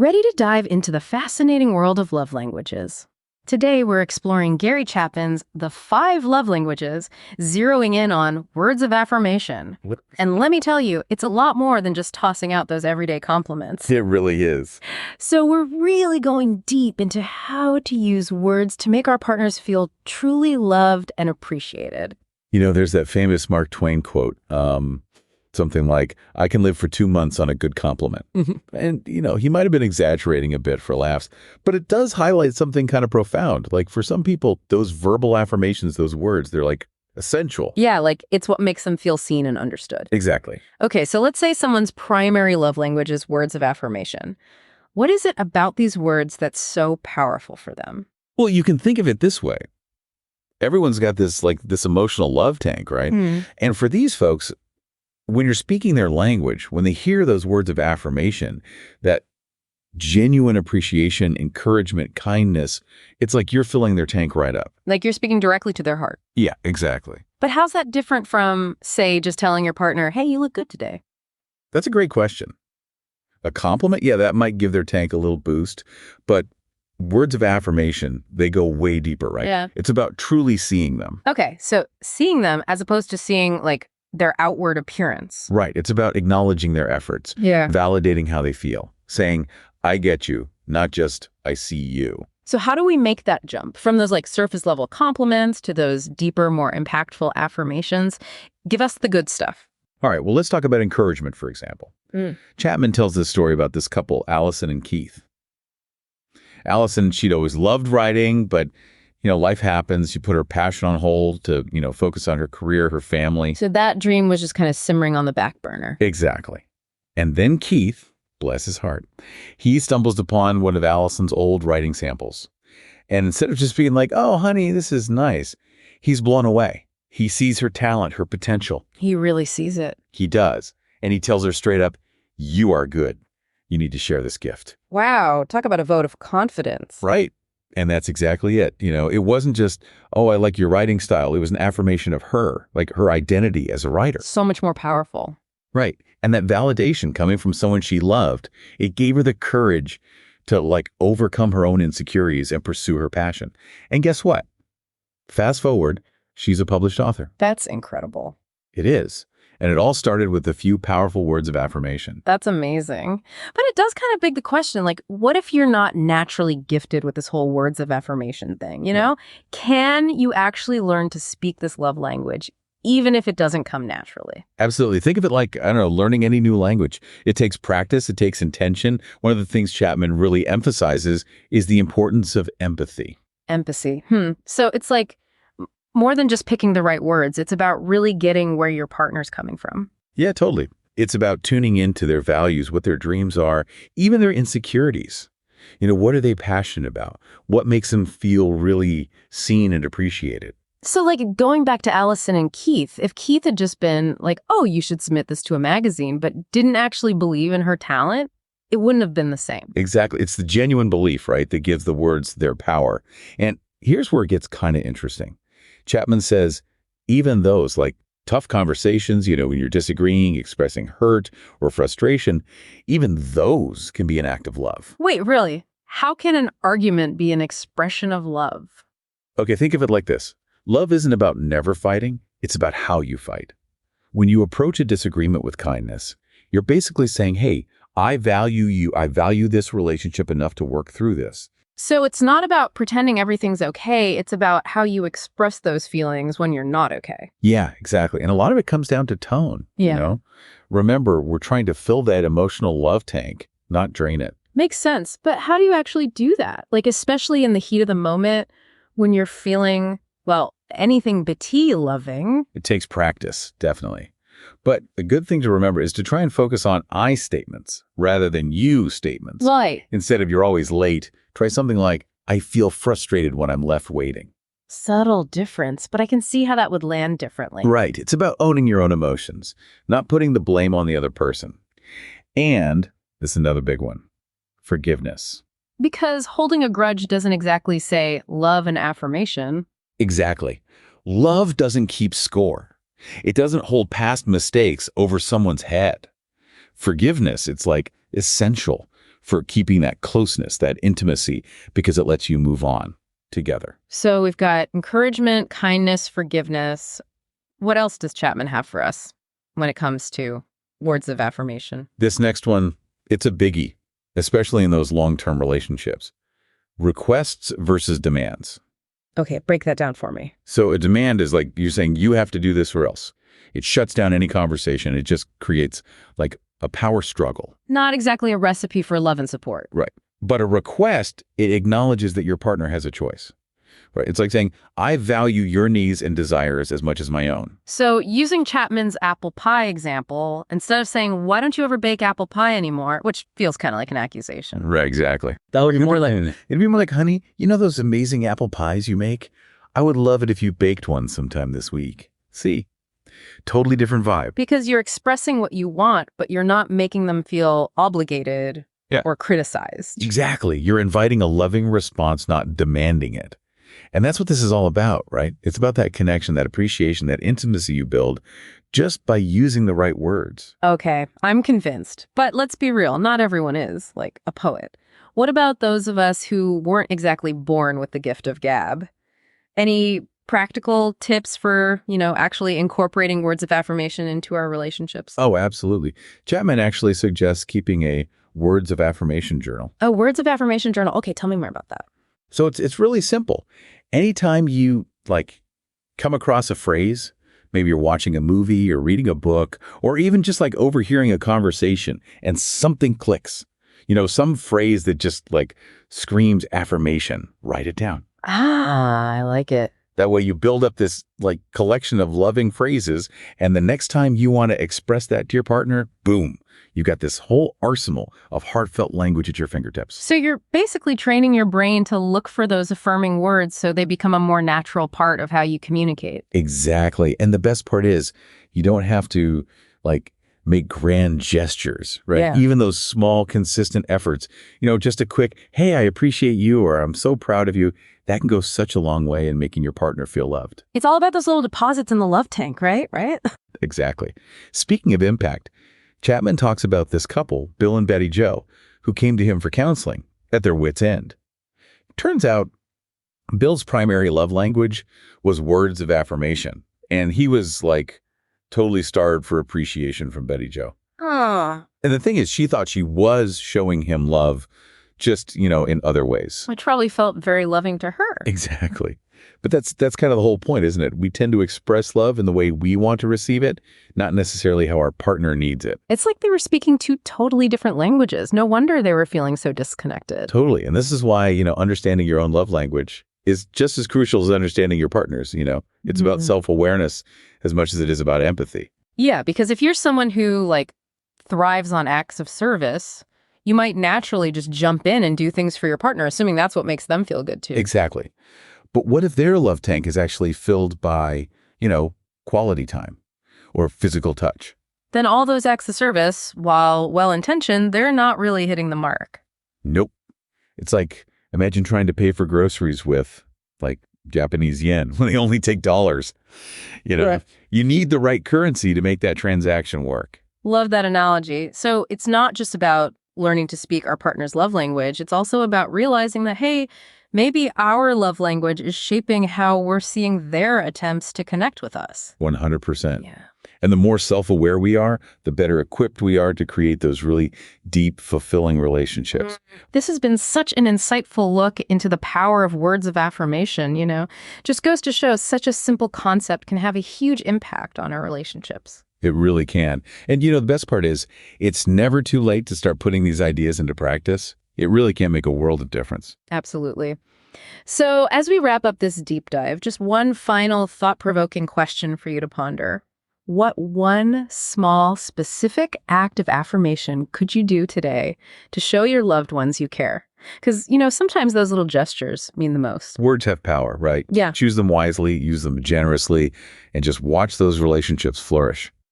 Ready to dive into the fascinating world of love languages? Today, we're exploring Gary Chapman's The 5 Love Languages, zeroing in on words of affirmation. And let me tell you, it's a lot more than just tossing out those everyday compliments. It really is. So we're really going deep into how to use words to make our partners feel truly loved and appreciated. You know, there's that famous Mark Twain quote, something like, I can live for 2 months on a good compliment. And, he might have been exaggerating a bit for laughs, but it does highlight something kind of profound. Like for some people, those verbal affirmations, those words, they're like essential. Yeah, like it's what makes them feel seen and understood. Exactly. Okay, so let's say someone's primary love language is words of affirmation. What is it about these words that's so powerful for them? Well, you can think of it this way. Everyone's got this emotional love tank, right? And for these folks, when you're speaking their language, when they hear those words of affirmation, that genuine appreciation, encouragement, kindness, it's like you're filling their tank right up. Like you're speaking directly to their heart. Yeah, exactly. But how's that different from, say, just telling your partner, hey, you look good today? That's a great question. A compliment, yeah, that might give their tank a little boost, but words of affirmation, they go way deeper, right? Yeah. It's about truly seeing them. Okay, so seeing them as opposed to seeing, like, their outward appearance. Right. It's about acknowledging their efforts, validating how they feel, saying, I get you, not just I see you. So how do we make that jump from those like surface level compliments to those deeper, more impactful affirmations? Give us the good stuff. All right. Well, let's talk about encouragement, for example. Chapman tells this story about this couple, Allison and Keith. Allison, she'd always loved writing, but life happens. She put her passion on hold to, focus on her career, her family. So that dream was just kind of simmering on the back burner. Exactly. And then Keith, bless his heart, he stumbles upon one of Allison's old writing samples. And instead of just being like, oh, honey, this is nice, he's blown away. He sees her talent, her potential. He really sees it. He does. And he tells her straight up, you are good. You need to share this gift. Wow. Talk about a vote of confidence. Right. And that's exactly it. It wasn't just, oh, I like your writing style. It was an affirmation of her, like her identity as a writer. So much more powerful. Right. And that validation coming from someone she loved, it gave her the courage to overcome her own insecurities and pursue her passion. And guess what? Fast forward, she's a published author. That's incredible. It is. And it all started with a few powerful words of affirmation. That's amazing. But it does kind of beg the question, what if you're not naturally gifted with this whole words of affirmation thing, Can you actually learn to speak this love language, even if it doesn't come naturally? Absolutely. Think of it like, learning any new language. It takes practice. It takes intention. One of the things Chapman really emphasizes is the importance of empathy. Empathy. So it's like, more than just picking the right words, it's about really getting where your partner's coming from. Yeah, totally. It's about tuning into their values, what their dreams are, even their insecurities. What are they passionate about? What makes them feel really seen and appreciated? So going back to Allison and Keith, if Keith had just been like, oh, you should submit this to a magazine, but didn't actually believe in her talent, it wouldn't have been the same. Exactly. It's the genuine belief, right, that gives the words their power. And here's where it gets kind of interesting. Chapman says, even those tough conversations, when you're disagreeing, expressing hurt or frustration, even those can be an act of love. Wait, really? How can an argument be an expression of love? Okay, think of it like this. Love isn't about never fighting. It's about how you fight. When you approach a disagreement with kindness, you're basically saying, hey, I value you. I value this relationship enough to work through this. So it's not about pretending everything's okay. It's about how you express those feelings when you're not okay. Yeah, exactly. And a lot of it comes down to tone. Remember, we're trying to fill that emotional love tank, not drain it. Makes sense. But how do you actually do that? Especially in the heat of the moment when you're feeling, anything but loving. It takes practice, definitely. But the good thing to remember is to try and focus on I statements rather than you statements. Right. Instead of you're always late, try something like, I feel frustrated when I'm left waiting. Subtle difference, but I can see how that would land differently. Right. It's about owning your own emotions, not putting the blame on the other person. And this is another big one, forgiveness. Because holding a grudge doesn't exactly say love and affirmation. Exactly. Love doesn't keep score. It doesn't hold past mistakes over someone's head. Forgiveness, it's essential for keeping that closeness, that intimacy, because it lets you move on together. So we've got encouragement, kindness, forgiveness. What else does Chapman have for us when it comes to words of affirmation? This next one, it's a biggie, especially in those long-term relationships. Requests versus demands. Okay, break that down for me. So a demand is like you're saying you have to do this or else. It shuts down any conversation. It just creates like a power struggle. Not exactly a recipe for love and support. Right. But a request, it acknowledges that your partner has a choice. Right. It's like saying, I value your needs and desires as much as my own. So using Chapman's apple pie example, instead of saying, why don't you ever bake apple pie anymore, which feels kind of like an accusation. Right, exactly. That would be more like, It'd be more like, honey, you know those amazing apple pies you make? I would love it if you baked one sometime this week. See? Totally different vibe. Because you're expressing what you want, but you're not making them feel obligated or criticized. Exactly. You're inviting a loving response, not demanding it. And that's what this is all about, right? It's about that connection, that appreciation, that intimacy you build just by using the right words. Okay, I'm convinced. But let's be real, not everyone is, like, a poet. What about those of us who weren't exactly born with the gift of gab? Any practical tips for, actually incorporating words of affirmation into our relationships? Oh, absolutely. Chapman actually suggests keeping a words of affirmation journal. Oh, words of affirmation journal. Okay, tell me more about that. So it's really simple. Anytime you come across a phrase, maybe you're watching a movie or reading a book, or even just overhearing a conversation and something clicks, some phrase that just screams affirmation, write it down. Ah, I like it. That way you build up this collection of loving phrases, and the next time you want to express that to your partner, boom, you've got this whole arsenal of heartfelt language at your fingertips. So you're basically training your brain to look for those affirming words so they become a more natural part of how you communicate. Exactly. And the best part is you don't have to make grand gestures, right? Yeah. Even those small, consistent efforts, just a quick, hey, I appreciate you, or I'm so proud of you. That can go such a long way in making your partner feel loved. It's all about those little deposits in the love tank, right? Exactly. Speaking of impact, Chapman talks about this couple, Bill and Betty Jo, who came to him for counseling at their wits' end. Turns out, Bill's primary love language was words of affirmation, and he was totally starved for appreciation from Betty Jo. Oh. And the thing is, she thought she was showing him love just, in other ways. Which probably felt very loving to her. Exactly. But that's kind of the whole point, isn't it? We tend to express love in the way we want to receive it, not necessarily how our partner needs it. It's like they were speaking two totally different languages. No wonder they were feeling so disconnected. Totally. And this is why, understanding your own love language is just as crucial as understanding your partner's, It's about self-awareness as much as it is about empathy. Yeah, because if you're someone who thrives on acts of service, you might naturally just jump in and do things for your partner, assuming that's what makes them feel good too. Exactly. But what if their love tank is actually filled by, quality time or physical touch? Then all those acts of service, while well-intentioned, they're not really hitting the mark. Nope. It's imagine trying to pay for groceries with Japanese yen when they only take dollars. Right. You need the right currency to make that transaction work. Love that analogy. So it's not just about learning to speak our partner's love language. It's also about realizing that, hey, maybe our love language is shaping how we're seeing their attempts to connect with us. 100%. Yeah. And the more self-aware we are, the better equipped we are to create those really deep, fulfilling relationships. This has been such an insightful look into the power of words of affirmation, Just goes to show such a simple concept can have a huge impact on our relationships. It really can. And the best part is it's never too late to start putting these ideas into practice. It really can make a world of difference. Absolutely. So as we wrap up this deep dive, just one final thought-provoking question for you to ponder. What one small, specific act of affirmation could you do today to show your loved ones you care? Because, sometimes those little gestures mean the most. Words have power, right? Yeah. Choose them wisely, use them generously, and just watch those relationships flourish.